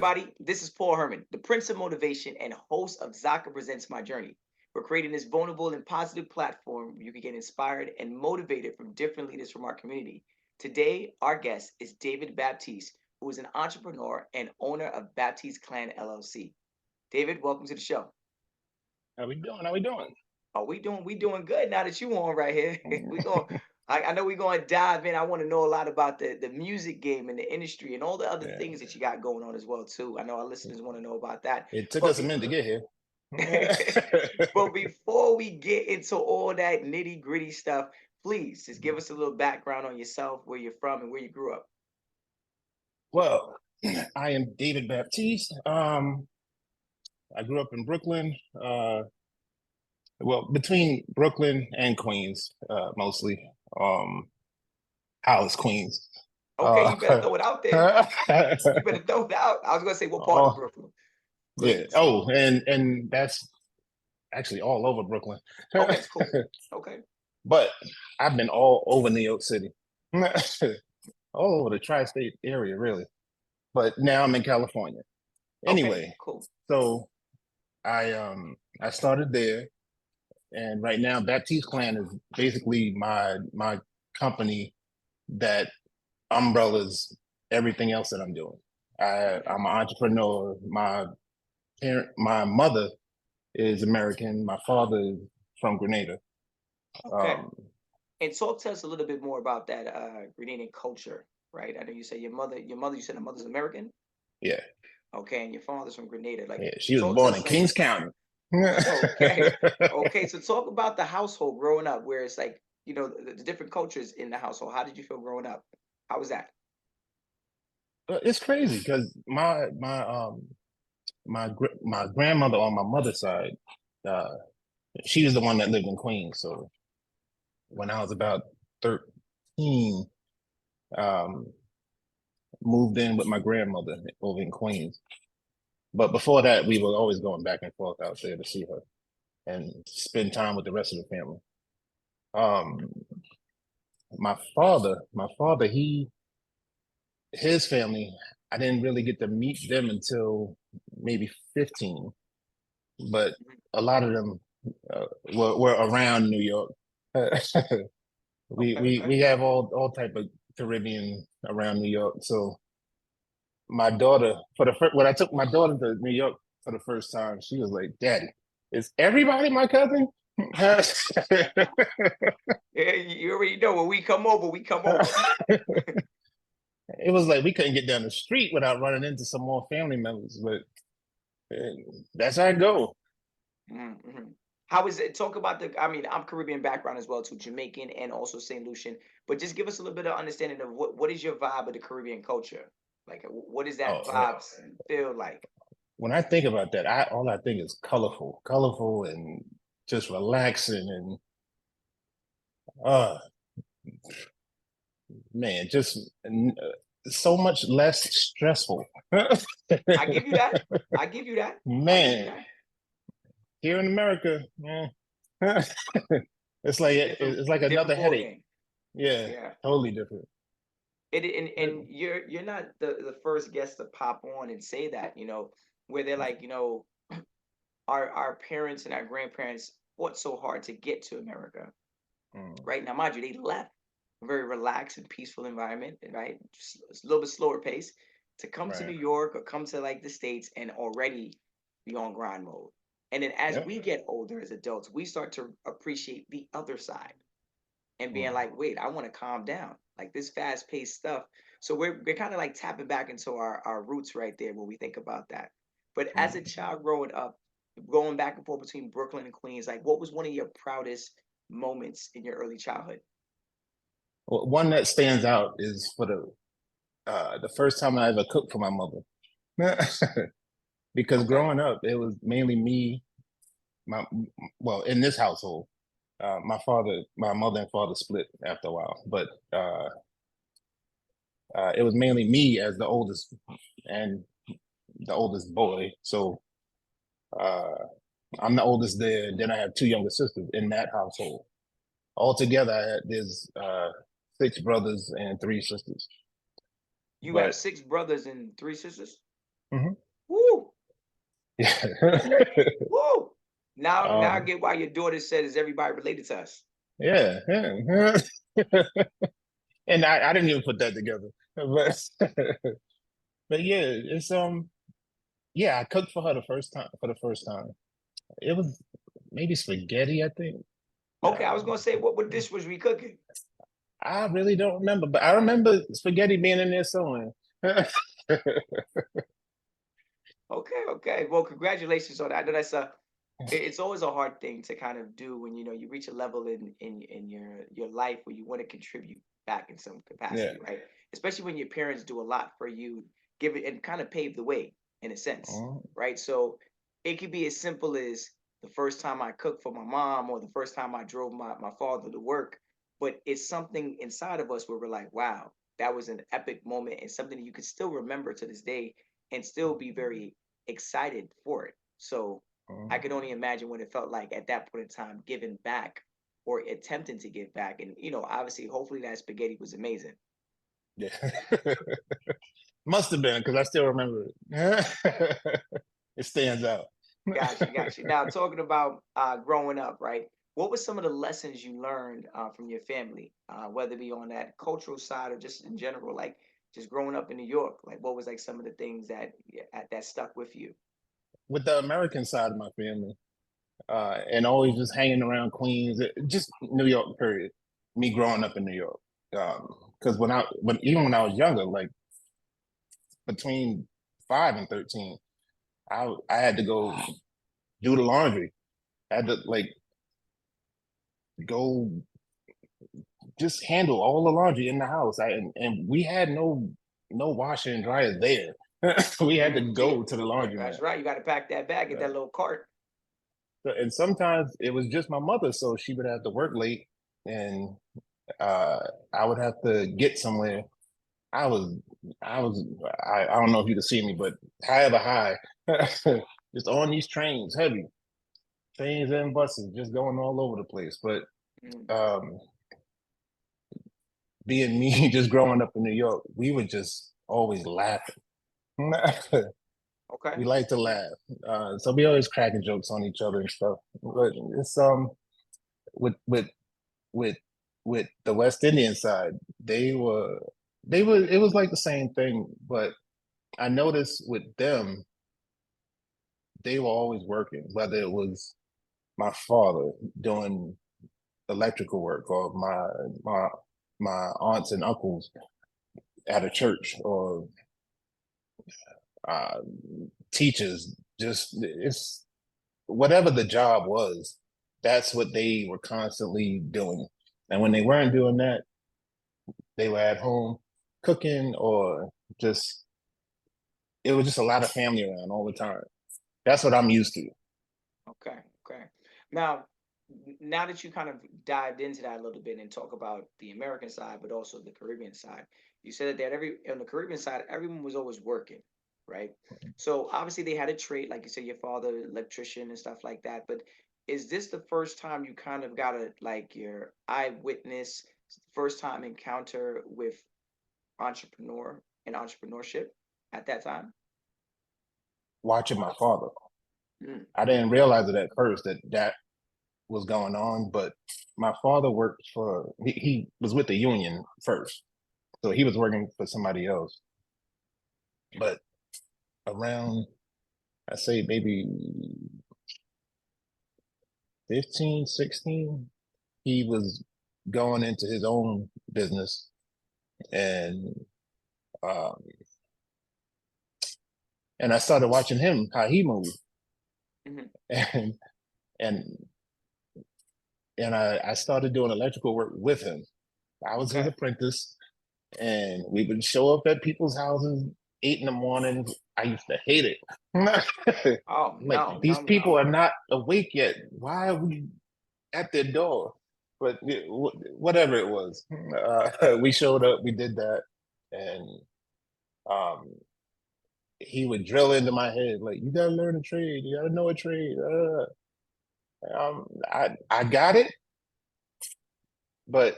everybody. This is Paul Herman, the Prince of Motivation and host of Zaka Presents My Journey. We're creating this vulnerable and positive platform where you can get inspired and motivated from different leaders from our community. Today, our guest is David Baptiste, who is an entrepreneur and owner of Baptiste Clan LLC. David, welcome to the show. How we doing? How we doing? Oh, we doing good now that you on right here. we going I know we're going to dive in. I want to know a lot about the music game and the industry and all the other Yeah. things that you got going on as well too. I know our listeners want to know about that. It took But us a minute to get here. but before we get into all that nitty gritty stuff, please just give us a little background on yourself, where you're from, and where you grew up. Well, I am David Baptiste. I grew up in Brooklyn. Between Brooklyn and Queens, mostly. Hollis, Queens. Okay, you better throw it out there. You better throw it out. I was gonna say what part of Brooklyn. Yeah. Oh, and that's actually all over Brooklyn. Okay, cool. Okay. But I've been all over New York City. All over the tri-state area, really. But now I'm in California. Anyway, Okay, cool. so I started there, and right now Baptiste Clan is basically my company that umbrellas everything else that I'm doing. I'm an entrepreneur. My mother is American. My father is from Grenada. Okay. And talk to us a little bit more about that Grenadian culture, right? I know you say you said her mother's American. Yeah. Okay, and your father's from Grenada. Like, Yeah, she was talk to born us in like, Kings County. okay, okay. So talk about the household growing up, where it's like, the different cultures in the household. How did you feel growing up? How was that? It's crazy because my grandmother on my mother's side, uh, she was the one that lived in Queens. So when I was about 13, um, moved in with my grandmother over in Queens. But before that, we were always going back and forth out there to see her and spend time with the rest of the family. Um, my father, his family, I didn't really get to meet them until maybe 15, but a lot of them were around New York. we Okay, we okay. we have all type of Caribbean around New York. So my daughter, when I took my daughter to New York for the first time, she was like, "Daddy, is everybody my cousin?" Yeah, you already know when we come over, we come over. It was like we couldn't get down the street without running into some more family members, but that's how it go. Mm-hmm. How is it? Talk about I mean, I'm Caribbean background as well, too, Jamaican and also St. Lucian. But just give us a little bit of understanding of what is your vibe of the Caribbean culture? Like, what is that Oh, vibe feel like? when I think about that, all I think is colorful, and just relaxing, and uh, man, just so much less stressful. I give you that. I give you that. I give you Man, that. here in America, it's like it's like Different another ball headache. game. Yeah, Yeah. totally different. And you're not the first guest to pop on and say that, where they're like, our parents and our grandparents fought so hard to get to America. Mm, Right now, mind you, they left a very relaxed and peaceful environment, right? Just a little bit slower pace to come to New right. York or come to like the States and already be on grind mode. And then as Yep. we get older as adults, we start to appreciate the other side and being Mm, like, wait, I want to calm down. Like this fast paced stuff. So we're kind of like tapping back into our roots right there when we think about that. But as a mm. child growing up, going back and forth between Brooklyn and Queens, like what was one of your proudest moments in your early childhood? Well, one that stands out is for the first time I ever cooked for my mother. Because Okay. growing up, it was mainly me, my in this household, my mother and father split after a while, but it was mainly me as the oldest and the oldest boy. So uh, I'm the oldest there. Then I have two younger sisters in that household. Altogether, there's six brothers and three sisters. You have But six brothers and three sisters? Mhm. Woo, Yeah. woo. Now I Um, get why your daughter said, "Is everybody related to us?" yeah, yeah. And I didn't even put that together. But but yeah, it's yeah, I cooked for her the first time for the first time. It was maybe spaghetti, I think. Okay, I was Um, gonna say, what dish was we cooking? I really don't remember, but I remember spaghetti being in there somewhere. Okay, okay. Well, congratulations on that. I know that's it's always a hard thing to kind of do when you reach a level in your life where you want to contribute back in some Yeah. capacity, right? Especially when your parents do a lot for you, give it and kind of pave the way in a sense, Mhm. right? So it could be as simple as the first time I cooked for my mom or the first time I drove my father to work, but it's something inside of us where we're like, wow, that was an epic moment and something that you can still remember to this day and still be very excited for it. So I Mhm. could only imagine what it felt like at that point in time, giving back or attempting to give back. And obviously, hopefully that spaghetti was amazing. Yeah. Must have been because I still remember it. It stands out. Gotcha, gotcha. Now, talking about growing up, right? What were some of the lessons you learned from your family, whether it be on that cultural side or just in general, like just growing up in New York? Like, what was like some of the things that that stuck with you? With the American side of my family, and always just hanging around Queens, just New York, period. Me growing up in New York. Because even when I was younger, like between 5 and 13, I had to go do the laundry. I had to like go just handle all the laundry in the house. And we had no washer and dryer there. We had to Yeah, go to the laundromat. that's right. You got to pack that bag, get that little cart. And sometimes it was just my mother, so she would have to work late, and uh, I would have to get somewhere. I was, I don't know if you can see me, but however high, just on these trains, heavy trains and buses, just going all over the place. But Mm, um, being me, just growing up in New York, we were just always laughing. okay. We like to laugh, so we always cracking jokes on each other and stuff. But it's with with with with the West Indian side, they were it was like the same thing, but I noticed with them, they were always working, whether it was my father doing electrical work or my aunts and uncles at a church or uh, teachers. Just it's whatever the job was, that's what they were constantly doing. And when they weren't doing that, they were at home cooking or just it was just a lot of family around all the time. That's what I'm used to. Okay, okay. Now, now that you kind of dived into that a little bit and talk about the American side, but also the Caribbean side, you said that every on the Caribbean side, everyone was always working, right? So obviously they had a trade, like you said, your father, electrician and stuff like that. But is this the first time you kind of got a like your eyewitness, first time encounter with entrepreneur and entrepreneurship at that time? Watching my father. Mm, I didn't realize it at first that was going on, but my father worked for he was with the union first. So he was working for somebody else. But around I say maybe 15, 16, he was going into his own business and um and I started watching him how he moved. mhm. And and I started doing electrical work with him. I was his Okay. apprentice, and we would show up at people's houses 8 in the morning. I used to hate it. Oh Like no, these no, no. people are not awake yet. Why are we at their door? But whatever it was, we showed up. We did that, and um, he would drill into my head like, "You gotta learn a trade. You gotta know a trade." I got it, but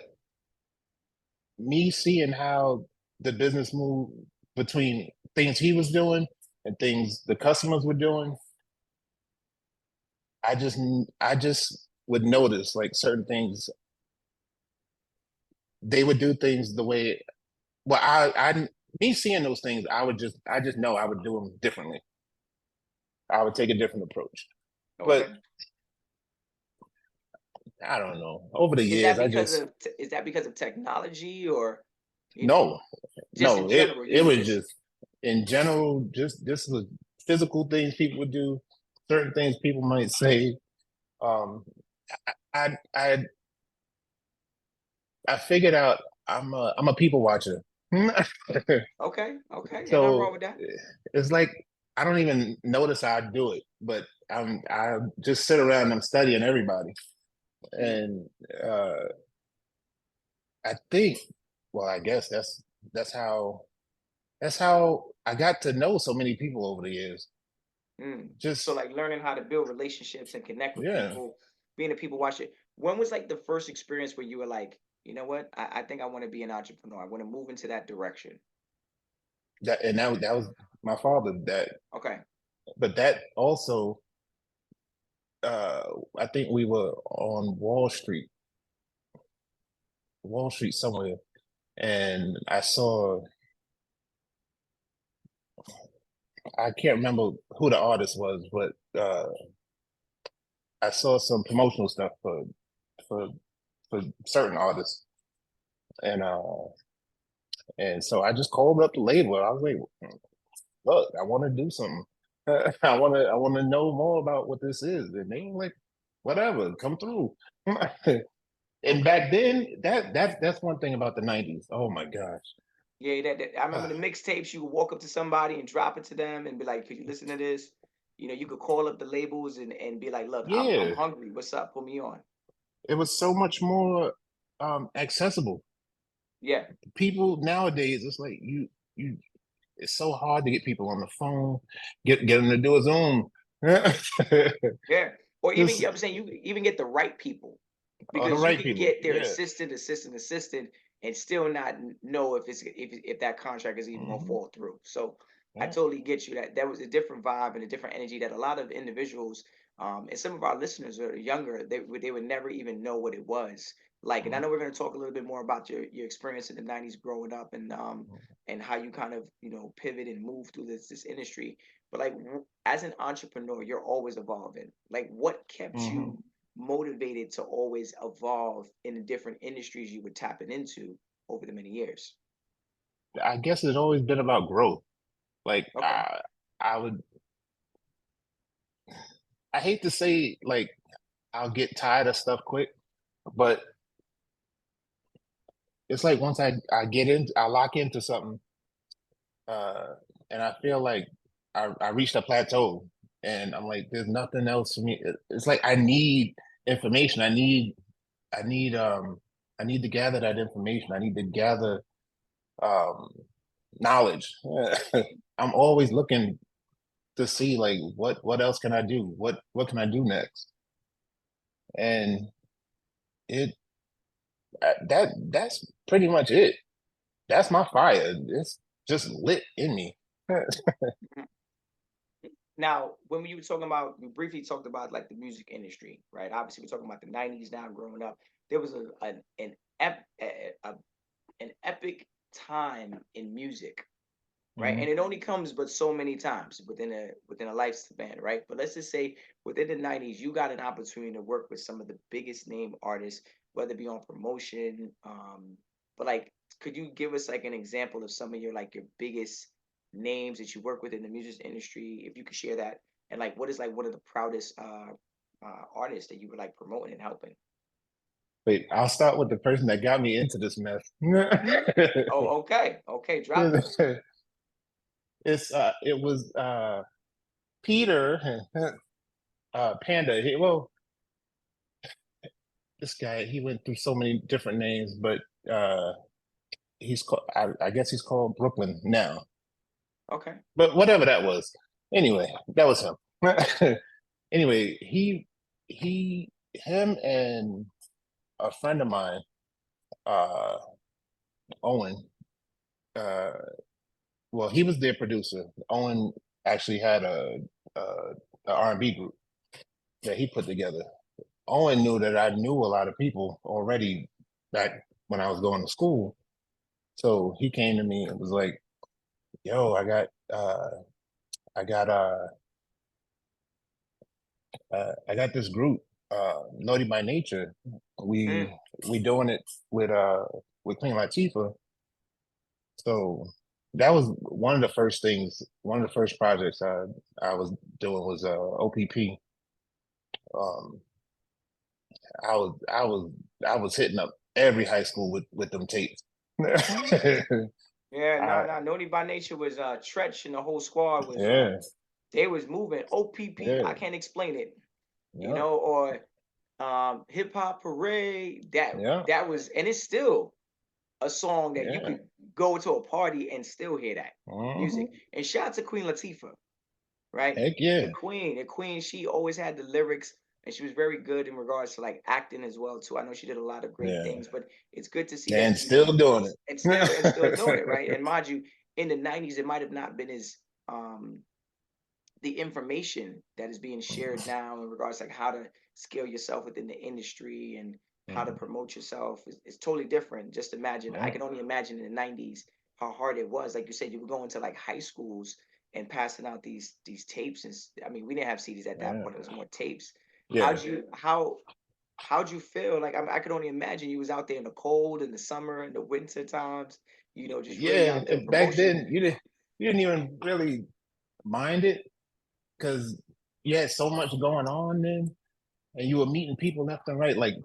me seeing how the business moved between things he was doing and things the customers were doing, I just would notice like certain things. They would do things the way, well, me seeing those things, I just know I would do them differently. I would take a different approach. But Okay. I don't know. Over the Is that years, because of is that because of technology, or no, just in no. It general you it were was just just in general, just this was physical things people would do, certain things people might say. Um, I I figured out I'm a people watcher. okay, okay, and nothing wrong So with that. it's like I don't even notice how I do it, but I just sit around and I'm studying everybody. Mm. And I think, well, I guess that's how that's how I got to know so many people over the years. Mm. So Just like learning how to build relationships and connect with yeah, people, being a people watcher. When was like the first experience where you were like, you know what, I think I want to be an entrepreneur. I want to move into that direction. that was my father. Okay. But that also, uh, I think we were on Wall Street somewhere, and I can't remember who the artist was, but I saw some promotional stuff for for certain artists, and so I just called up the label. I was like, "Look, I want to do something. I want to know more about what this is." And they were like, "Whatever, come through." And Okay. back then, that's one thing about the '90s. Oh my gosh. Yeah, I remember the mixtapes. You would walk up to somebody and drop it to them and be like, "Could you listen to this?" You know, you could call up the labels and be like, "Look, I'm Yeah, hungry. What's up? Put me on." it was so much more accessible. Yeah, People nowadays, it's like you it's so hard to get people on the phone, get them to do a Zoom. yeah. Or even, you Just know what I'm saying, you could even get the right people, all the because you right could people. get their Yeah. assistant, and still not know if that contract is even gonna Hmm. fall through. So I Yeah. totally get you that was a different vibe and a different energy that a lot of individuals, and some of our listeners that are younger, they would never even know what it was like. And I Mhm. know we're gonna talk a little bit more about your experience in the '90s growing up, and how you kind of, pivot and move through this industry. But like, as an entrepreneur, you're always evolving. Like, what kept Mhm. you motivated to always evolve in the different industries you were tapping into over the many years? I guess it's always been about growth. Like Okay. I would I hate to say like I'll get tired of stuff quick, but it's like once I lock into something, uh, and I feel like I reached a plateau, and I'm like, there's nothing else for me. It's like I need information. I need I need to gather that information. I need to gather um knowledge. I'm always looking to see like what else can I do? What can I do next? And it that's pretty much it. That's my fire. It's just lit in me. Mhm. Now, when you were talking about, we briefly talked about like the music industry, right? Obviously, we're talking about the '90s now, growing up. There was an epic time in music, right? And Mhm. it only comes but so many times within a lifespan, right? But let's just say within the '90s, you got an opportunity to work with some of the biggest name artists, whether it be on promotion. But like, could you give us like an example of some of your biggest names that you work with in the music industry, if you could share that? And like, what is like one of the proudest artists that you were like promoting and helping? Wait, I'll start with the person that got me into this mess. Oh, okay, okay, drop it. It was Peter Panda. This guy he went through so many different names, but he's called I guess he's called Brooklyn now. Okay, But whatever that was. Anyway, that was him. Anyway, he him and a friend of mine, uh Owen, uh well, he was their producer. Owen actually had a R&B group that he put together. Owen knew that I knew a lot of people already back when I was going to school. So he came to me and was like, yo, I got I got this group, Naughty by Nature. Mm. We doing it with Queen Latifah. So that was one of the first things, one of the first projects I was doing was OPP. Um, I was hitting up every high school with them tapes. Yeah, I, Naughty by Nature was Tretch and the whole squad was yeah, they was moving. OPP, yeah, I can't explain it, you yeah, know, or Hip Hop Parade. yeah, That was, and it's still a song that you yeah. could go to a party and still hear that music. Hmm. And shout out to Queen Latifah, right? Heck yeah, The Queen, she always had the lyrics, and she was very good in regards to like acting as well too. I know she did a lot of great yeah, things, but it's good to see and that, you know, still doing and still doing it. it, right? And mind you, in the '90s, it might have not been as um the information that is being shared now in regards to like how to scale yourself within the industry and how to Mhm. promote yourself is totally different. Just imagine, I Yeah, can only imagine in the '90s how hard it was. Like you said, you were going to like high schools and passing out these tapes, and I mean, we didn't have CDs at that yeah, point. It was more tapes. yeah, How'd you feel? Like I could only imagine you was out there in the cold, in the summer, in the winter times. You know, just really yeah. out there And back promotion. then, you didn't even really mind it because you had so much going on then, and you were meeting people left and right. Like,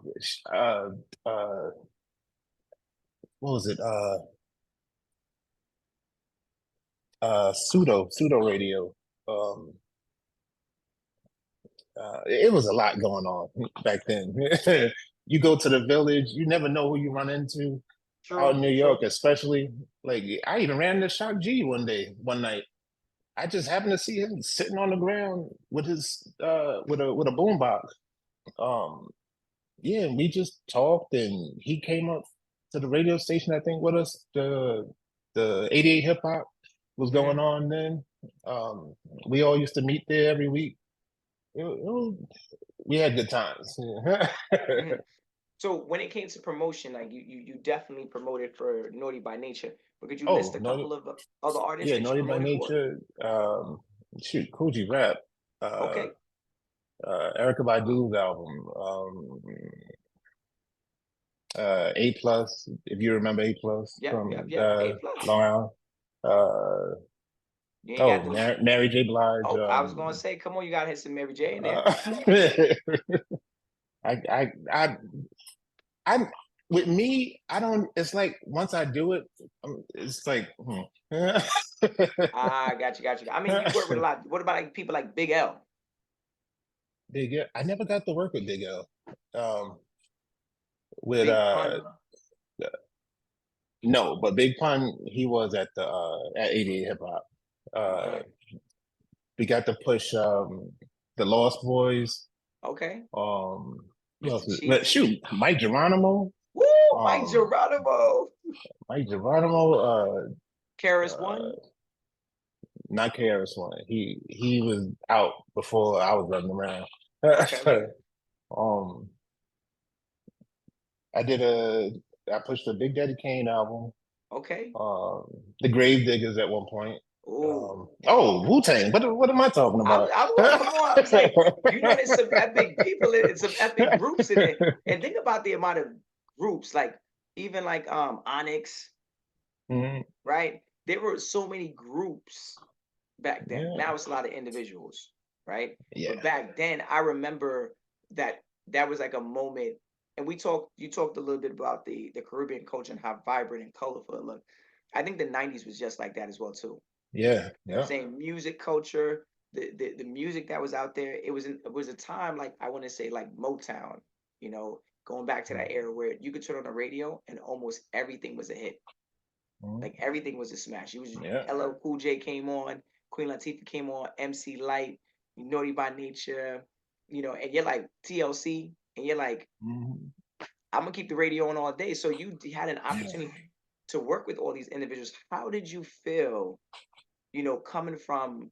uh, uh, what was it? Pseudo radio. Um, it was a lot going on back then. You go to the village, you never know who you run into out in True, New York, true. especially. Like I even ran into Shock G one night. I just happened to see him sitting on the ground with his with a boombox. Um, yeah, and we just talked, and he came up to the radio station, I think, with us. The 88 hip hop was going Hmm. on then. We all used to meet there every week. We had good times. Hmm. So when it came to promotion, like you definitely promoted for Naughty by Nature, but could you list Oh, a no, couple of other artists yeah, that you Naughty by promoted for? Nature. Shoot, Kool G rap. Uh, Okay. Erykah Badu's album. A plus, if you remember A plus Yep, from yep, yep. A plus. Long Island. Uh, You ain't got the. Mary J. Blige. Oh, I was gonna say, come on, you gotta hit some Mary J in there. Uh, I, I, I, I, with me, I don't. It's like once I do it, it's like, Ah, got you. I mean, you work with a lot. What about like people like Big L? Big L. I never got to work with Big L. Um, with Big Pun. no, but Big Pun, he was at the at 88 Hip Hop. Uh, Okay. we got to push the Lost Boys. Okay. Um, what Mr. else? Cheeks. Shoot, Mike Geronimo. Woo! Mike Um, Geronimo. Mike Geronimo. Karis Uh, One. not KRS One. He was out before I was running around. Okay, okay. um, I did I pushed a Big Daddy Kane album. Okay. Um, the Grave Diggers at one point. Ooh. Oh, Wu Tang. What am I talking about? I was come on. I was like, you know, there's some epic people in some epic groups in it. And think about the amount of groups, like even like Onyx, Mhm. right? There were so many groups back then. Yeah, Now it's a lot of individuals, right? But yeah, back then, I remember that that was like a moment. And you talked a little bit about the Caribbean culture and how vibrant and colorful it looked. I think the '90s was just like that as well too. yeah, I'm yeah. saying music culture, the music that was out there. It was a time like I want to say like Motown, you know, going back to that era where you could turn on the radio and almost everything was a hit. Mhm. Like everything was a smash. It was Yeah. LL Cool J came on, Queen Latifah came on, MC Light, Naughty by Nature, you know, and you're like TLC, and you're like, Mhm. I'm gonna keep the radio on all day. So you had an Yeah. opportunity to work with all these individuals. How did you feel, you know, coming from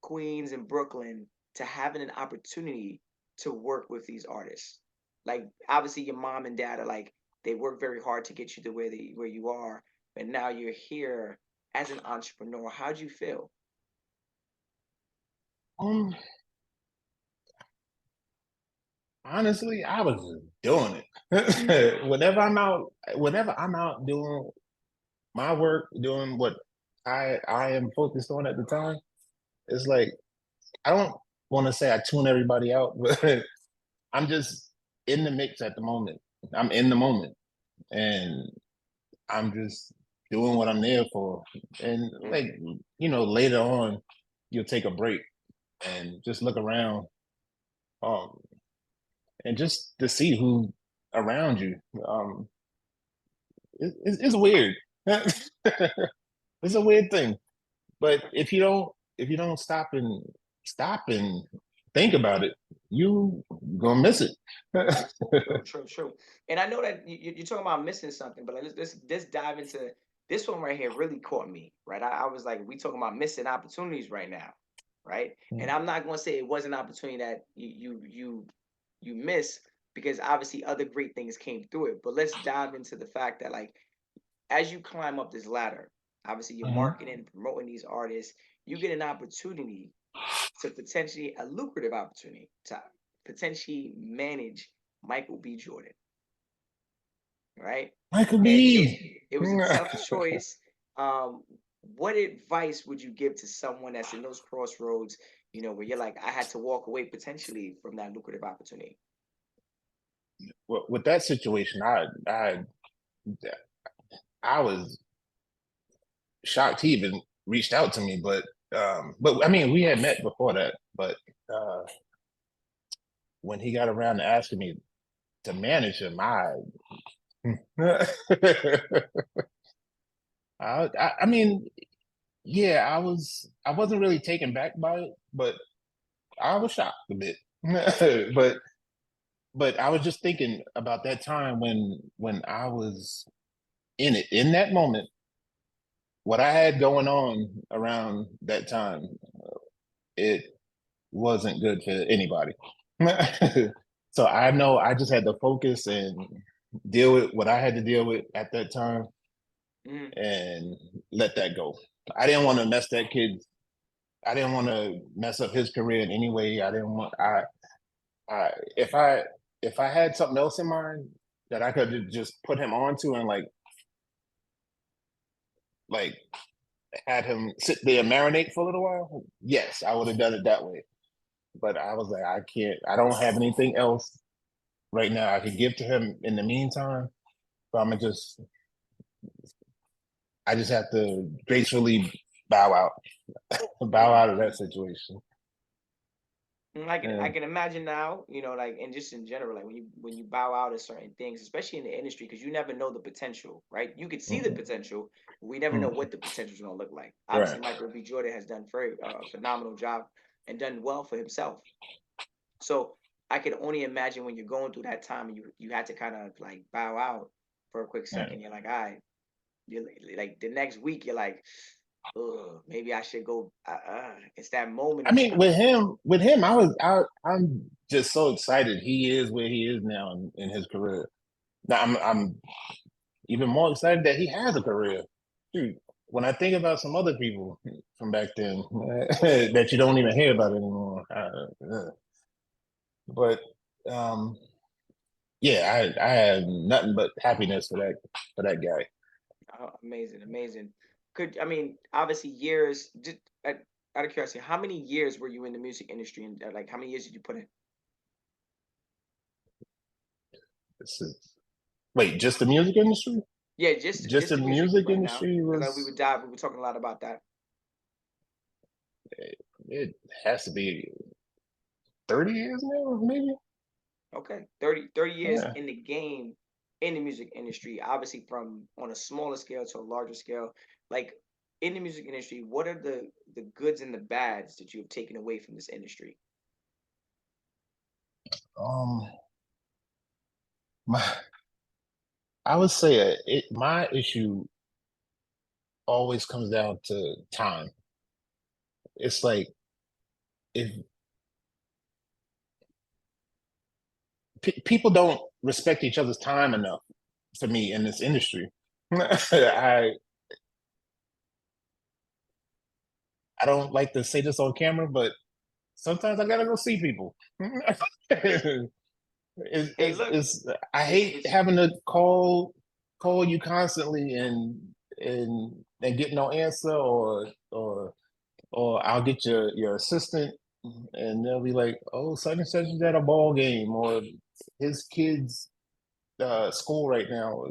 Queens, and Brooklyn to having an opportunity to work with these artists? Like obviously your mom and dad are like they work very hard to get you to where you are, but now you're here as an entrepreneur. How'd you feel? Um, Honestly, I was just doing it. Whenever I'm out doing my work, doing what I am focused on at the time, it's like I don't want to say I tune everybody out, but I'm just in the mix at the moment. I'm in the moment, and I'm just doing what I'm there for. And Mm. like later on, you'll take a break and just look around, um, and just to see who around you. It's weird. It's a weird thing, but if you don't stop and think about it, you gonna miss it. True, true, true. And I know that you're talking about missing something, but like, let's dive into this one right here. Really caught me, right? I was like, we talking about missing opportunities right now, right? And I'm not going to say it was an opportunity that you miss because obviously other great things came through it. But let's dive into the fact that like as you climb up this ladder, obviously you're Mhm. marketing, promoting these artists, you get an opportunity to potentially a lucrative opportunity to potentially manage Michael B. Jordan, right? Michael And B. it was a tough choice. Um, what advice would you give to someone that's in those crossroads, where you're like, I had to walk away potentially from that lucrative opportunity? Well, with that situation, I was shocked he even reached out to me, but I mean we had met before that, but uh, when he got around to asking me to manage him, I mean, yeah, I wasn't really taken back by it, but I was shocked a bit. But I was just thinking about that time when I was in that moment, what I had going on around that time, it wasn't good for anybody. So I know I just had to focus and deal with what I had to deal with at that time Mm, and let that go. I didn't want to mess that kid. I didn't want to mess up his career in any way. I didn't want. I if I if I had something else in mind that I could just put him onto and like had him sit there and marinate for a little while, yes, I would have done it that way. But I was like, I can't. I don't have anything else right now I could give to him in the meantime. So I just have to gracefully bow out, bow mm, out of that mm. situation. I And can imagine now, like, and just in general, like when you bow out of certain things, especially in the industry, because you never know the potential, right? You could see the mhm, potential, but we never know mhm, what the potential is going to look like. right, Obviously, Michael B. Jordan has done very phenomenal job and done well for himself. So I can only imagine when you're going through that time, and you had to kind of like bow out for a quick yeah. second. You're like, all right, you're like the next week, you're like, oh, maybe I should go. It's that moment I of mean, with him, I'm just so excited. He is where he is now in his career. Now I'm even more excited that he has a career. Dude, when I think about some other people from back then that you don't even hear about anymore, but um, yeah, I have nothing but happiness for that guy. oh, amazing, amazing. I mean, obviously years. Just out of curiosity, how many years were you in the music industry, and like how many years did you put in? This is, wait, just the music industry? Yeah, Just just the the music music right now, industry because we was would dive. We were talking a lot about that. it has to be 30 years now, maybe. Okay, 30 years Yeah. in the game, in the music industry, obviously from on a smaller scale to a larger scale. Like in the music industry, what are the goods and the bads that you have taken away from this industry? Um, my I would say my issue always comes down to time. It's like if people don't respect each other's time enough for me in this industry. I don't like to say this on camera, but sometimes I gotta go see people. Hey, look, I hate it's having to call you constantly and get no answer, or I'll get your assistant and they'll be like, oh, such and such is at a ball game or his kid's school right now.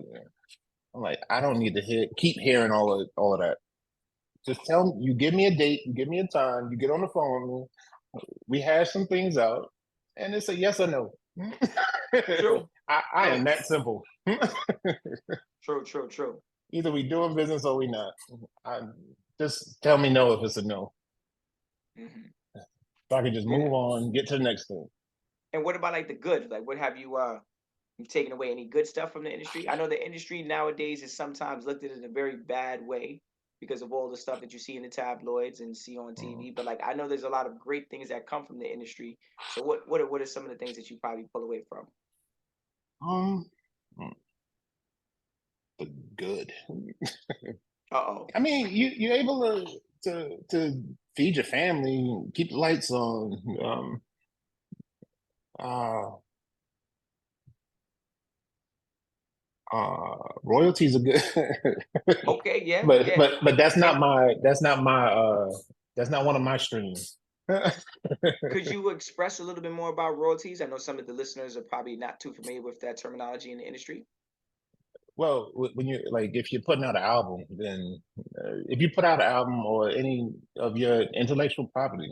I'm like, I don't need to keep hearing all of that. Just tell me, you give me a date, you give me a time, you get on the phone with me, we hash some things out, and it's a yes or no. true. I am True. that simple. True. True. True. Either we doing business or we not. Just tell me no if it's a no. Hmm. So I can just And move on, get to the next thing. and what about like the good? Like, what have you've taken away any good stuff from the industry? I know the industry nowadays is sometimes looked at in a very bad way because of all the stuff that you see in the tabloids and see on TV. But like, I know there's a lot of great things that come from the industry. So what are some of the things that you probably pull away from? Um, the good. Uh-oh. I mean, you're able to feed your family, keep the lights on. Uh, Royalties are good. Okay, yeah, but yeah. but but that's And not my that's not one of my streams. could you express a little bit more about royalties? I know some of the listeners are probably not too familiar with that terminology in the industry. Well, when you like, if you're putting out an album, then if you put out an album or any of your intellectual property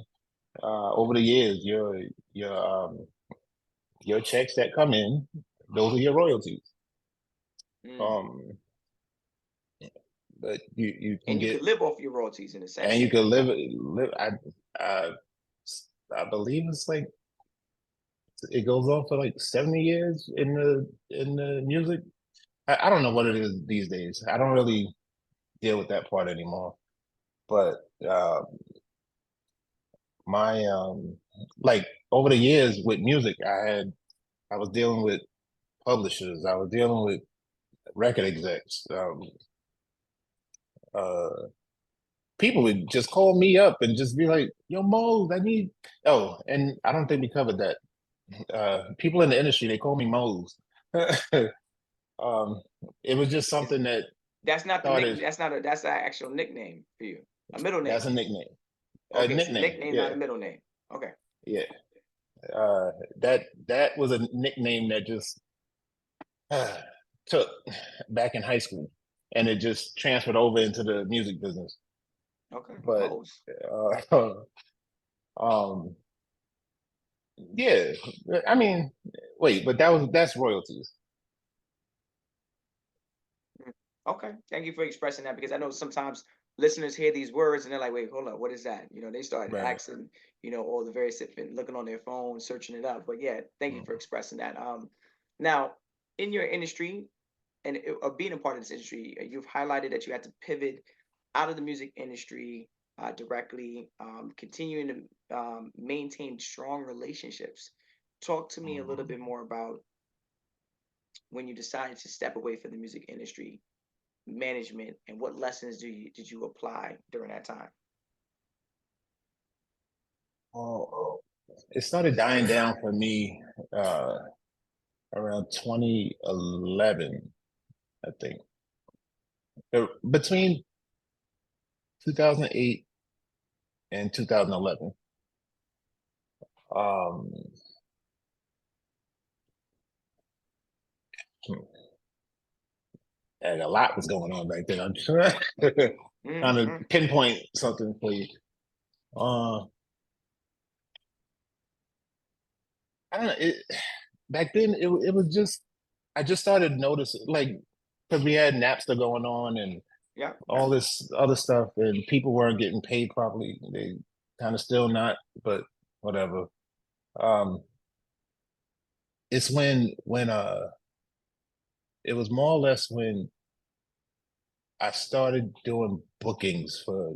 over the years, your your checks that come in, those are your royalties. Mm. Um, but you can And you get could live off your royalties in a and sense. you Like, can live. I I believe it's like it goes on for like 70 years in the music. I don't know what it is these days. I don't really deal with that part anymore. But uh, my like over the years with music, I was dealing with publishers. I was dealing with record execs. Uh, People would just call me up and just be like, "Yo, Moze, I need." Oh, and I don't think we covered that. People in the industry, they call me Moze. um, it was just is something that that's not the nick. started. That's not a. That's an actual nickname for you. A middle That's name. a nickname. A Okay, so your nickname. nickname, not Yeah, a middle name. Okay. yeah. That was a nickname that just uh, took back in high school, and it just transferred over into the music business. Okay. But Moles. uh, um, yeah, I mean, wait, but that's royalties. Mm. Okay. Thank you for expressing that because I know sometimes listeners hear these words and they're like, wait, hold up, what is that? They start Right. asking, all the various different looking on their phone, searching it up. But yeah, thank you for expressing that. Now in your industry and being a part of this industry, you've highlighted that you had to pivot out of the music industry directly, continuing to maintain strong relationships. Talk to me a little bit more about when you decided to step away from the music industry management and what lessons did you apply during that time? Oh, it started dying down for me uh, around 2011, I think. Between 2008 and 2011. Um, and a lot was going on back then. I'm trying to Mm-hmm. pinpoint something for you. Uh, I don't know. Back then, it was just I just started noticing like because we had Napster going on and Yeah, yeah. all this other stuff, and people weren't getting paid properly. They kind of still not, but whatever. Um, it's when it was more or less when I started doing bookings for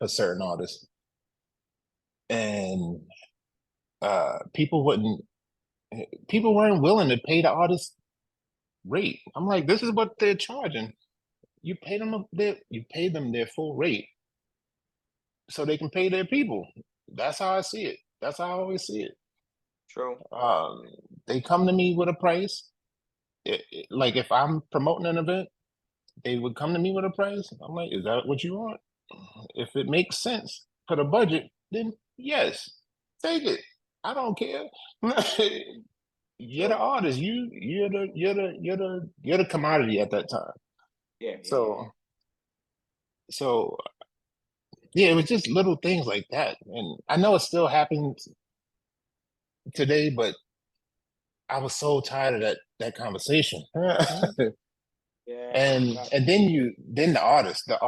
certain artists, and people weren't willing to pay the artist rate. I'm like, this is what they're charging. You pay them their full rate so they can pay their people. That's how I see it. That's how I always see it. True. They come to me with a price. Like if I'm promoting an event, they would come to me with a price. I'm like, is that what you want? If it makes sense for the budget, then yes, take it. I don't care. You're the True. artist. You're the commodity at that time. Yeah. So yeah, it was just little things like that. And I know it still happens today, but I was so tired of that conversation. Yeah. and Got and then the artists that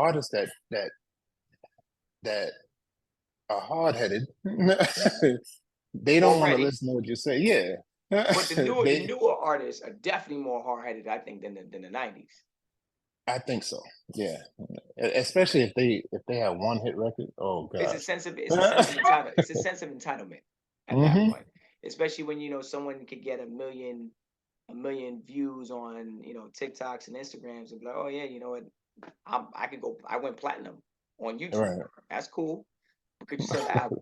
are hard headed, they don't want to already. listen to what you say. Yeah. But the they newer artists are definitely more hard headed, I think, than the '90s. I think so. Yeah. Especially if they have one hit record. Oh It's a gosh. sense of entitlement. It's a sense of entitlement at that Hmm. point, especially when someone could get a million views on TikToks and Instagrams and be like, oh yeah, you know what, I could go. I went platinum on YouTube. Right. That's cool. But could you sell the album?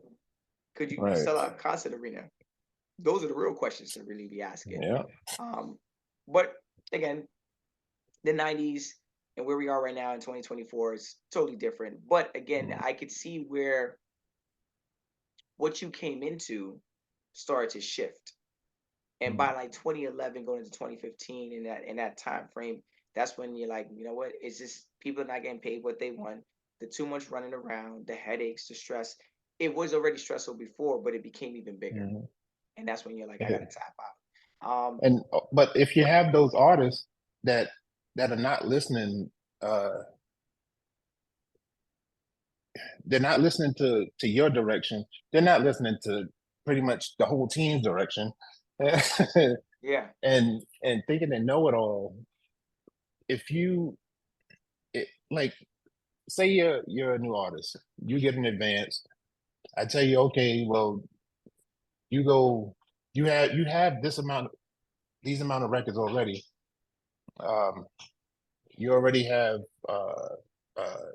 Could you Right. sell out a concert arena? Those are the real questions to really be asking. Yeah. But again, the '90s and where we are right now in 2024 is totally different. But again, I could see where what you came into started to shift. And by like 2011 going into 2015 in that time frame, that's when you're like, you know what? Is this people are not getting paid what they want? The too much running around, the headaches, the stress. It was already stressful before, but it became even bigger. Mhm. And that's when you're like, I gotta tap out. And but if you have those artists that are not listening, uh, they're not listening to your direction. They're not listening to pretty much the whole team's direction, Yeah, and thinking they know it all. If like, say you're a new artist, you get an advance. I tell you, okay, well, you go, you have these amount of records already. Um, you already have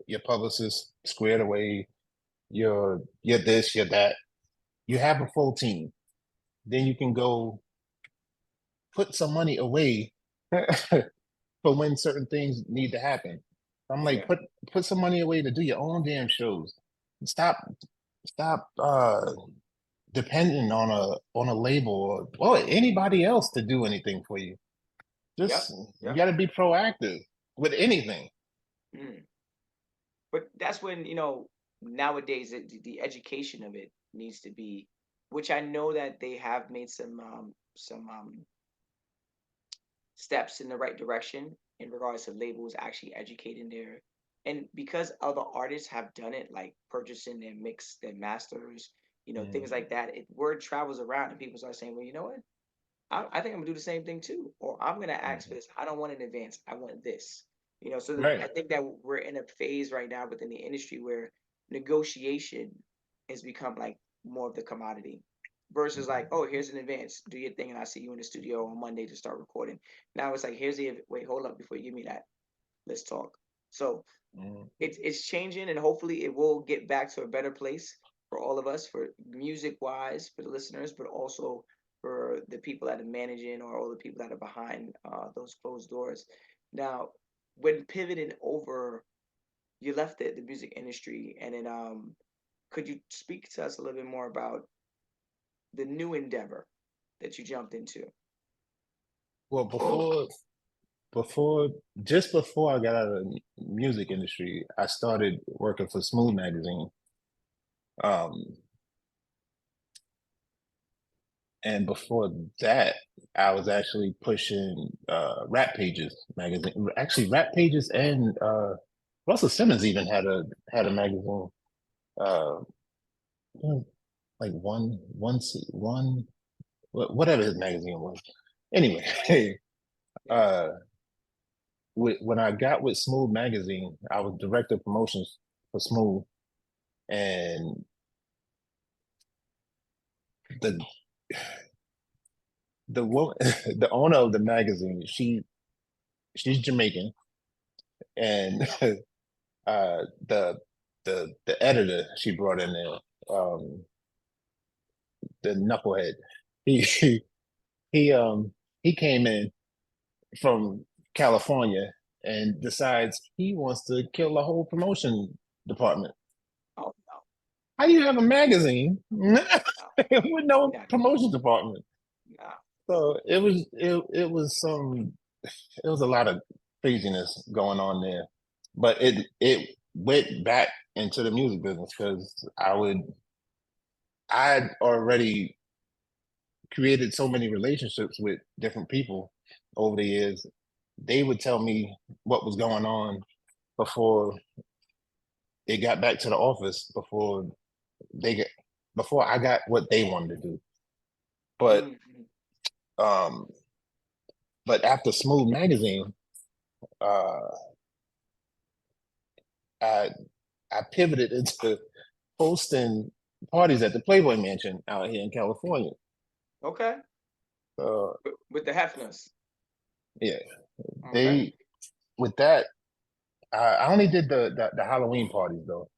your publicist squared away. You're this, you're that. You have a full team. Then you can go put some money away for when certain things need to happen. I'm like, yeah, put some money away to do your own damn shows. Stop stop depending on a label or anybody else to do anything for you. yep, Just you yep. got to be proactive with anything. Mm. But that's when nowadays the education of it needs to be, which I know that they have made some steps in the right direction in regards to labels actually educating their, and because other artists have done it, like purchasing their mix, their masters, things like that. Word travels around and people start saying, well, you know what? I think I'm gonna do the same thing too, or I'm gonna ask for this. I don't want an advance. I want this. So Right. I think that we're in a phase right now within the industry where negotiation has become like more of the commodity versus like, oh, here's an advance, do your thing, and I see you in the studio on Monday to start recording. Now it's like, here's the wait, hold up before you give me that. Let's talk. So Mhm. it's changing, and hopefully it will get back to a better place for all of us, for music wise, for the listeners, but also for the people that are managing or all the people that are behind those closed doors. Now, when pivoting over, you left the music industry, and then could you speak to us a little bit more about the new endeavor that you jumped into? Well, before just before I got out of the music industry, I started working for Smooth Magazine. Um, and before that, I was actually pushing Rap Pages magazine. Actually, Rap Pages and Russell Simmons even had a magazine. Uh, like whatever his magazine was. Anyway, Yeah, uh, when I got with Smooth Magazine, I was director of promotions for Smooth, and the the woman, the owner of the magazine, she's Jamaican, and the the editor she brought in there, the knucklehead, he he he um he came in from California and decides he wants to kill the whole promotion department. Oh How do you have a magazine with no no, promotion department? no. So it was a lot of craziness going on there, but it went back into the music business because I'd already created so many relationships with different people over the years. They would tell me what was going on before it got back to the office, they get before I got what they wanted to do. But Mhm. um but after Smooth Magazine, uh I I pivoted into hosting parties at the Playboy Mansion out here in California. Okay. Uh, With the Hefners. yeah, Okay. they with that. I only did the Halloween parties though.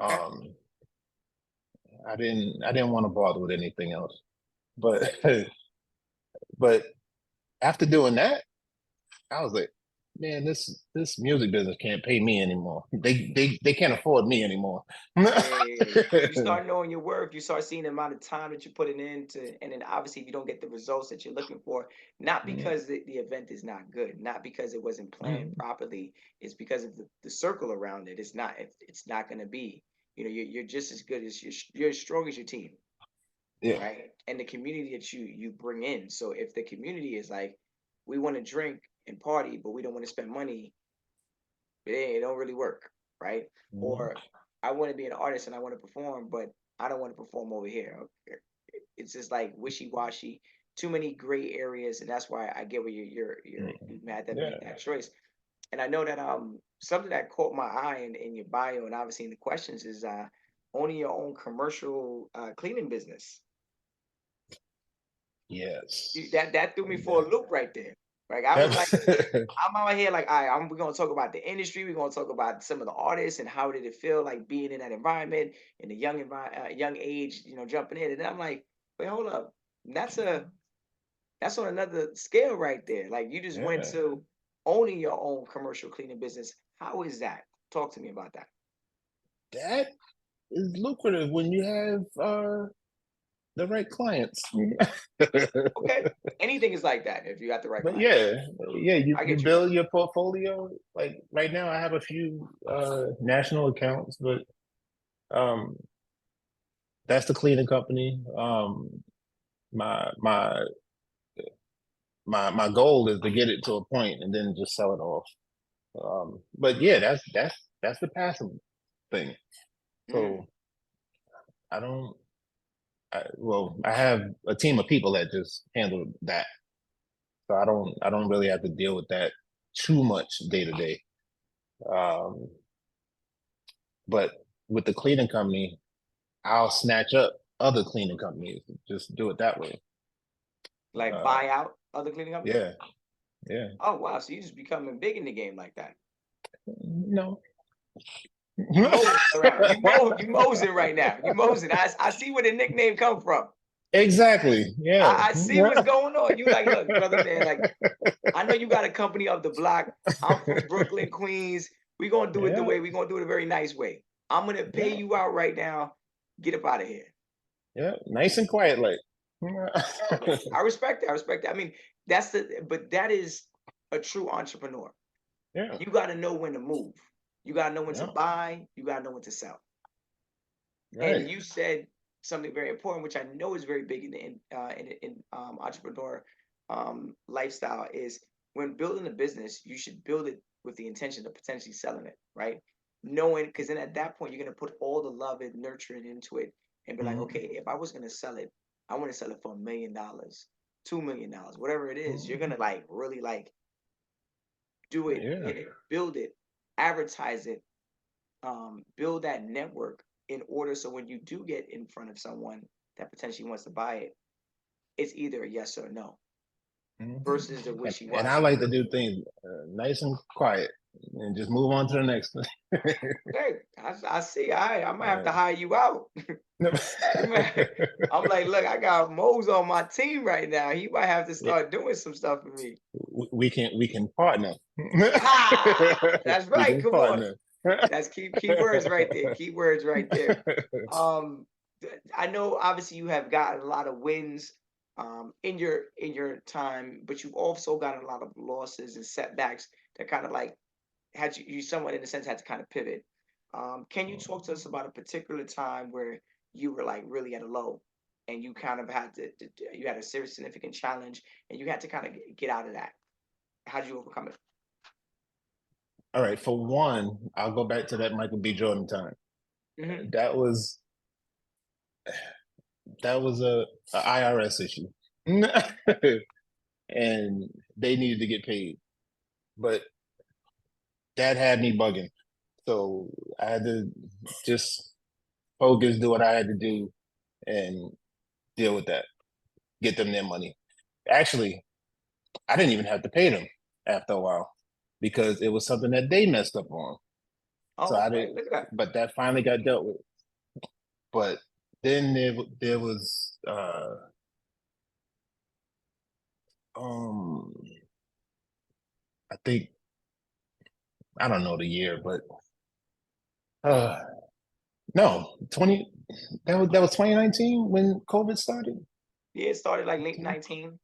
Okay. Um, I didn't want to bother with anything else. But but after doing that, I was like, man, this music business can't pay me anymore. They can't afford me anymore. Yeah. You start knowing your worth, you start seeing the amount of time that you're putting into, and then obviously if you don't get the results that you're looking for, not Yeah. because the event is not good, not because it wasn't planned Mhm. properly, it's because of the circle around it. It's not gonna be. You know, you're just as good as you're as strong as your team, Yeah. right? And the community that you bring in. So if the community is like, we want to drink and party, but we don't want to spend money, it don't really work, right? Mhm. Or I want to be an artist and I want to perform, but I don't want to perform over here. Okay. It's just like wishy washy, too many gray areas, and that's why I get where Mhm. you had to make Yeah. that choice. And I know that something that caught my eye in your bio and obviously in the questions is owning your own commercial cleaning business. Yes. That threw me for Yeah. a loop right there. Like I was like, That- I'm out here like, all right, we're gonna talk about the industry. We're gonna talk about some of the artists and how did it feel like being in that environment in a young age, you know, jumping in. And I'm like, wait, hold up, that's a that's on another scale right there. Like you just went yeah. to owning your own commercial cleaning business. How is that? Talk to me about that. That is lucrative when you have the right clients. Okay, anything is like that if you got the right But clients. yeah, yeah, I you get you. build your portfolio. Like right now, I have a few national accounts, but um, that's the cleaning company. My my my goal is to get it to a point and then just sell it off. But yeah, that's the passive thing. Mm, So I don't. Well, I have a team of people that just handle that, so I don't really have to deal with that too much day to day. Um, But with the cleaning company, I'll snatch up other cleaning companies. Just do it that way. like Uh, buy out other cleaning companies. yeah, yeah. Oh wow, so you just becoming big in the game like that. No. You moseying around. You moseying right now. You moseying. I see where the nickname come from. Exactly. Yeah. I see what's going on. You like, look, brother, man. Like, I know you got a company of the block. I'm from Brooklyn, Queens. We gonna do it the Yeah. way we gonna do it a very nice way. I'm gonna pay Yeah. you out right now. Get up out of here. Yeah. Nice and quiet, like. Okay, I respect that. I respect that. I mean, but that is a true entrepreneur. Yeah. You got to know when to move. You got to know when to Yeah. buy. You got to know when to sell. And Right. you said something very important, which I know is very big in entrepreneur lifestyle, is when building a business, you should build it with the intention of potentially selling it, right? Knowing, because then at that point, you're going to put all the love and nurturing into it and be like, Mhm. okay, if I was going to sell it, I want to sell it for $1 million, $2 million, whatever it is. You're going Mhm. to like really like do it, Yeah. build it, advertise it, build that network in order so when you do get in front of someone that potentially wants to buy it, it's either a yes or a no Mhm. versus the And wishy-washy. I like to do things nice and quiet and just move on to the next one. Hey, I see. I might have to hire you out. I'm like, look, I got Moze on my team right now. He might have to Yeah, start doing some stuff for me. we can partner. Ha! That's We right. can Come on. partner. That's key words right there. Key words right there. Um, I know obviously you have gotten a lot of wins in your time, but you've also gotten a lot of losses and setbacks that kind of like had you somewhat in a sense had to kind of pivot. Can you talk to us about a particular time where you were like really at a low and you kind of had you had a serious significant challenge and you had to kind of get out of that? How did you overcome it? All right, for one, I'll go back to that Michael B. Jordan time. Hmm. That was a IRS issue. And they needed to get paid. But that had me bugging. So I had to just focus, do what I had to do, and deal with that, get them their money. Actually, I didn't even have to pay them after a while because it was something that they messed up on. So Oh, I okay. didn't, Look at that. but that finally got dealt with. But then there was um I think I don't know the year, but uh no, 20 that was 2019 when COVID started. Yeah, it started like late 19.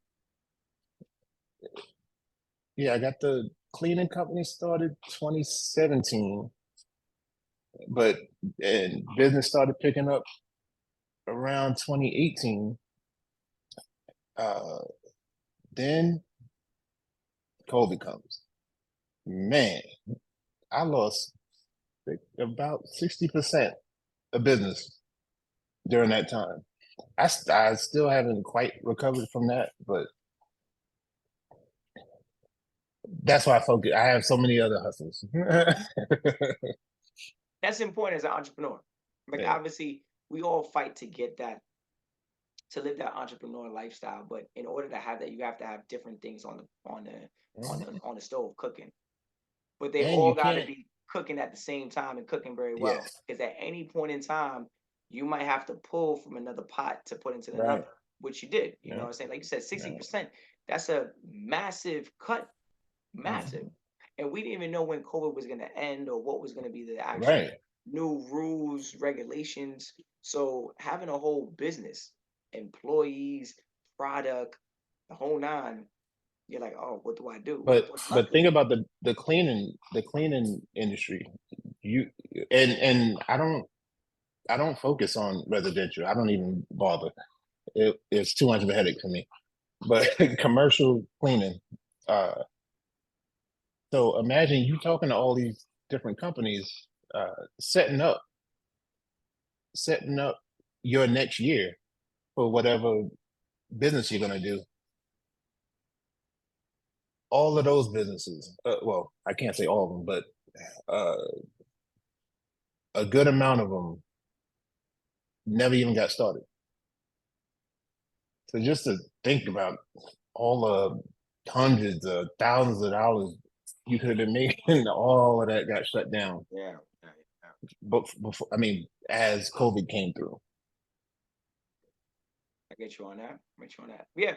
Yeah, I got the cleaning company started 2017, but and business started picking up around 2018. Uh, then COVID comes. Man, I lost like about 60% of business during that time. I still haven't quite recovered from that, but that's why I focus. I have so many other hustles. That's important as an entrepreneur. Like Yeah. obviously we all fight to get that to live that entrepreneur lifestyle, but in order to have that, you have to have different things on the stove cooking. But they And all you got to can't. be cooking at the same time and cooking very Yeah. well. Because at any point in time, you might have to pull from another pot to put into Right. another, which you did. You know Yeah. what I'm saying? Like you said, Yeah. 60%. That's a massive cut, massive. Mhm. And we didn't even know when COVID was going to end or what was going to be the actual Right. new rules, regulations. So having a whole business, employees, product, the whole nine, you're like, oh, what do I do? But But think luckily, about the cleaning industry. You and I don't focus on residential. I don't even bother. It's too much of a headache for me. But commercial cleaning. Uh, so imagine you talking to all these different companies, uh, setting up setting up your next year for whatever business you're gonna do. All of those businesses, well, I can't say all of them, but uh, a good amount of them never even got started. So just to think about all the hundreds of thousands of dollars you could have been making, all of that got shut down. yeah, yeah, yeah. But before, I mean, as COVID came through. I get you on that. I get you on that. Yeah,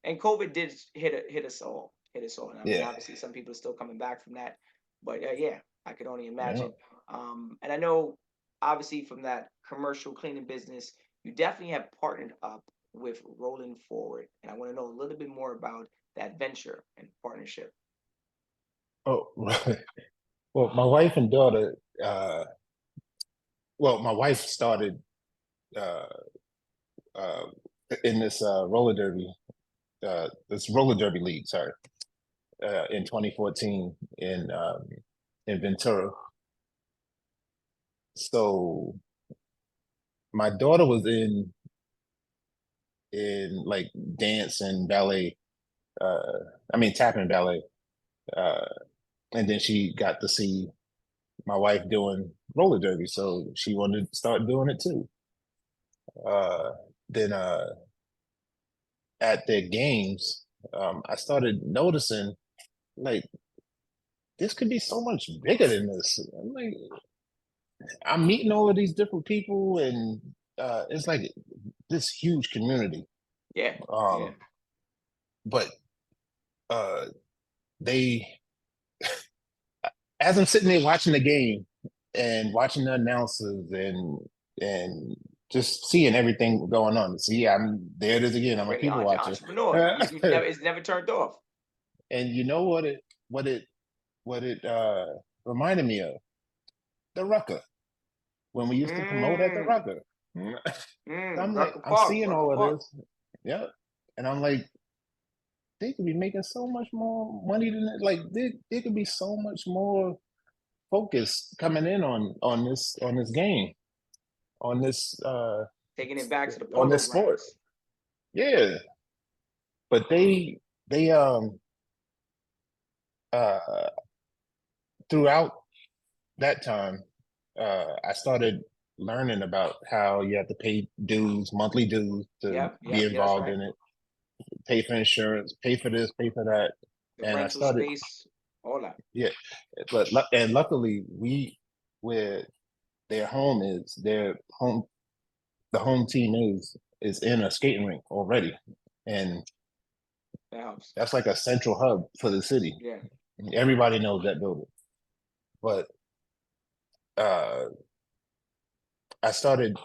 and COVID did hit us all. Hit us all. And I mean, Yeah. obviously, some people are still coming back from that. But yeah, I could only Yeah. imagine. And I know, obviously, from that commercial cleaning business, you definitely have partnered up with Rolling Forward. And I want to know a little bit more about that venture and partnership. Oh, well, my wife and daughter. Well, my wife started uh, uh, in this roller derby league. Sorry, in 2014 in Ventura. So my daughter was in like dance and ballet. Uh, I mean tap and ballet, uh, and then she got to see my wife doing roller derby, so she wanted to start doing it too. Uh, then at their games, I started noticing like this could be so much bigger than this. I'm like, I'm meeting all of these different people, and it's like this huge community. Yeah. But they, as I'm sitting there watching the game and watching the announcers and just seeing everything going on. See, I'm there. It is again. I'm a Great people watcher. entrepreneur. You never, it's never turned off. And you know what it reminded me of? The Rucker, when we used to promote at the Rucker. I'm like, I'm seeing all of this. Yeah. And I'm like, they could be making so much more money than that. Like there could be so much more focus coming in on this game, on this taking it back to the on polo this sport. grounds. Yeah. But they throughout that time, I started learning about how you have to pay dues, monthly dues to be involved in it, pay for insurance, pay for this, pay for that. The And I rental started, space, all that. yeah. But and luckily where their home is, the home team is in a skating rink already. And that helps. That's like a central hub for the city. Yeah. Everybody knows that building. But I started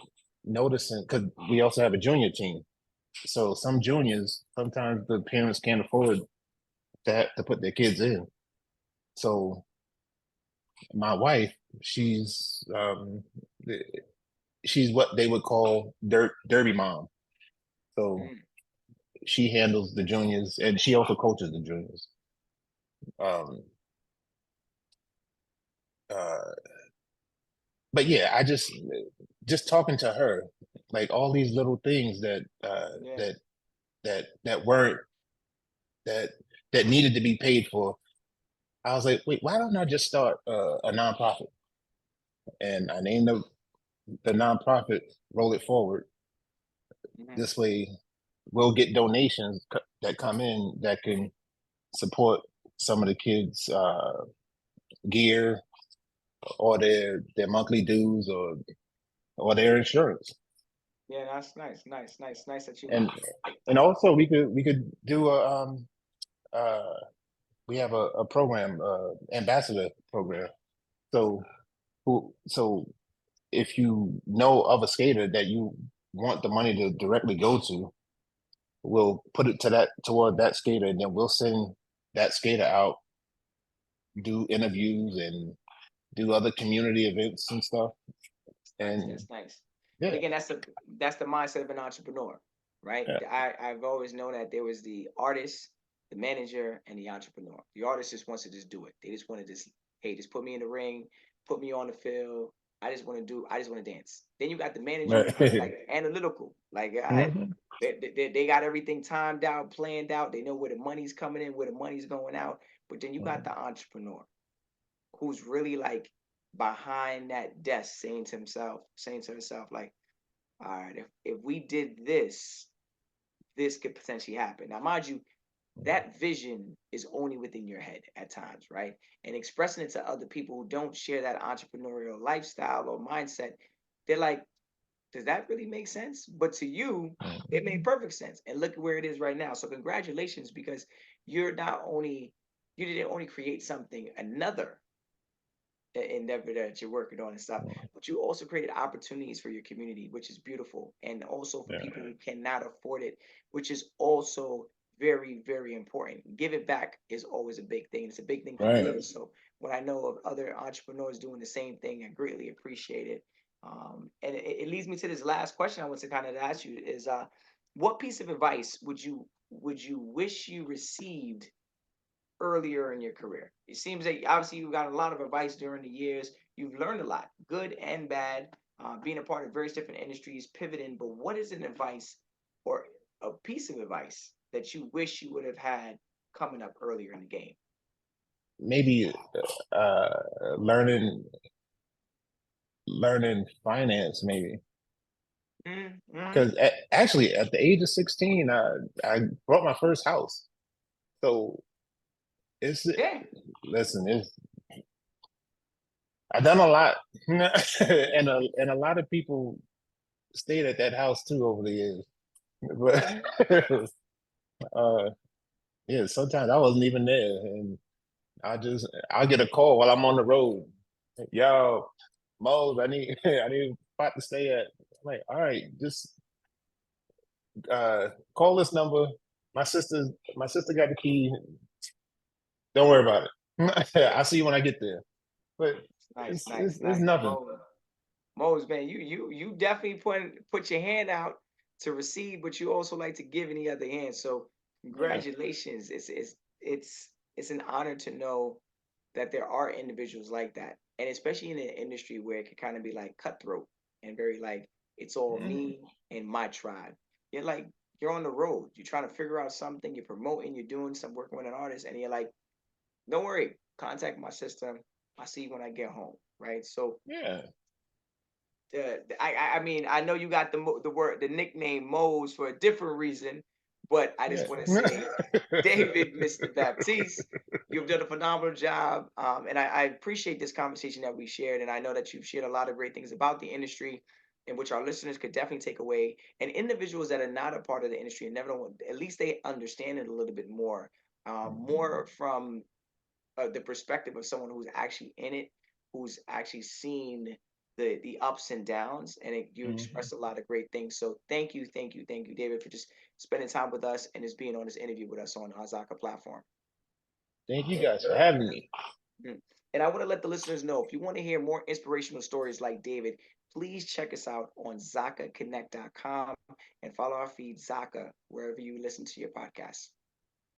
noticing, because we also have a junior team. So some juniors, sometimes the parents can't afford to put their kids in. So my wife, she's what they would call derby mom. So she handles the juniors, and she also coaches the juniors. But yeah, I just talking to her, like all these little things that weren't that needed to be paid for. I was like, wait, why don't I just start a nonprofit? And I named the nonprofit Roll It Forward. This way, we'll get donations that come in that can support some of the kids' gear or their monthly dues or their insurance. Yeah, that's nice that you and also we could do we have a program, ambassador program. So if you know of a skater that you want the money to directly go to, we'll put it toward that skater, and then we'll send that skater out, do interviews and do other community events and stuff. And that's nice. Yeah. But again, that's the mindset of an entrepreneur, right? Yeah. I've always known that there was the artist, the manager, and the entrepreneur. The artist just wants to just do it. They just want to hey, just put me in the ring, put me on the field. I just want to dance. Then you got the manager, like analytical, like they got everything timed out, planned out. They know where the money's coming in, where the money's going out. But then you got the entrepreneur, who's really like behind that desk, saying to herself, like, all right, if we did this, this could potentially happen. Now, mind you, that vision is only within your head at times, right? And expressing it to other people who don't share that entrepreneurial lifestyle or mindset, they're like, does that really make sense? But to you, it made perfect sense. And look at where it is right now. So congratulations, because you didn't only create something, another endeavor that you're working on and stuff, but you also created opportunities for your community, which is beautiful, and also for people who cannot afford it, which is also very, very important. Give it back is always a big thing. It's a big thing for me. So when I know of other entrepreneurs doing the same thing, I greatly appreciate it. And it leads me to this last question I want to kind of ask you is, what piece of advice would you wish you received earlier in your career? It seems that obviously you've got a lot of advice during the years. You've learned a lot, good and bad, being a part of various different industries, pivoting. But what is an advice or a piece of advice that you wish you would have had coming up earlier in the game? Maybe learning finance, maybe. Because actually, at the age of 16, I bought my first house. So it's listen, I've done a lot, and a lot of people stayed at that house too over the years. But yeah, sometimes I wasn't even there, and I'll get a call while I'm on the road. Yo, Moze, I need a spot to stay at. I'm like, all right, just call this number. My sister got the key. Don't worry about it. I'll see you when I get there. But Nice, it's nothing. Moze, man, you definitely put your hand out to receive, but you also like to give in the other hand. So Yeah. congratulations. It's an honor to know that there are individuals like that. And especially in an industry where it can kind of be like cutthroat and very like it's all me and my tribe. You're like you're on the road. You're trying to figure out something, you're promoting, you're doing some working with an artist, and you're like, don't worry, contact my system. I'll see you when I get home. Right. So Yeah. I mean, I know you got the nickname Moze for a different reason, but I just want to say, David, Mr. Baptiste, you've done a phenomenal job, and I appreciate this conversation that we shared, and I know that you've shared a lot of great things about the industry, in which our listeners could definitely take away, and individuals that are not a part of the industry and never know, at least they understand it a little bit more, more from the perspective of someone who's actually in it, who's actually seen the ups and downs, and you expressed a lot of great things. So thank you, David, for just spending time with us and just being on this interview with us on our Zaka platform. Thank you guys for having me. And I want to let the listeners know, if you want to hear more inspirational stories like David, please check us out on ZakaConnect.com and follow our feed Zaka wherever you listen to your podcasts.